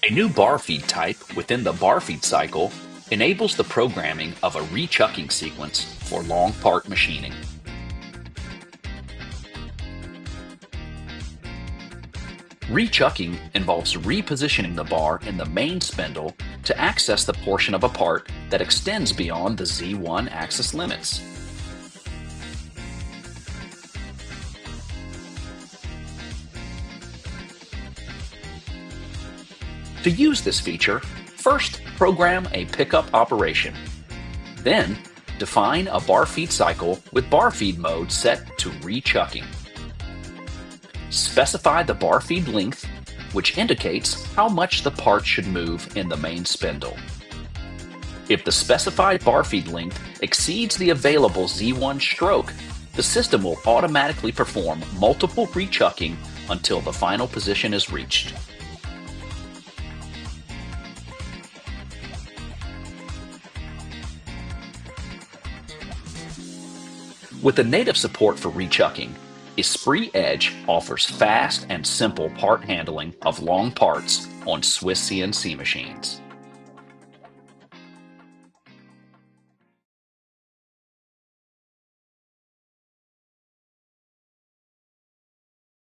A new bar feed type within the bar feed cycle enables the programming of a rechucking sequence for long part machining. Rechucking involves repositioning the bar in the main spindle to access the portion of a part that extends beyond the Z1 axis limits. To use this feature, first program a pickup operation. Then, define a bar feed cycle with bar feed mode set to rechucking. Specify the bar feed length, which indicates how much the part should move in the main spindle. If the specified bar feed length exceeds the available Z1 stroke, the system will automatically perform multiple rechucking until the final position is reached. With the native support for rechucking, Esprit Edge offers fast and simple part handling of long parts on Swiss CNC machines.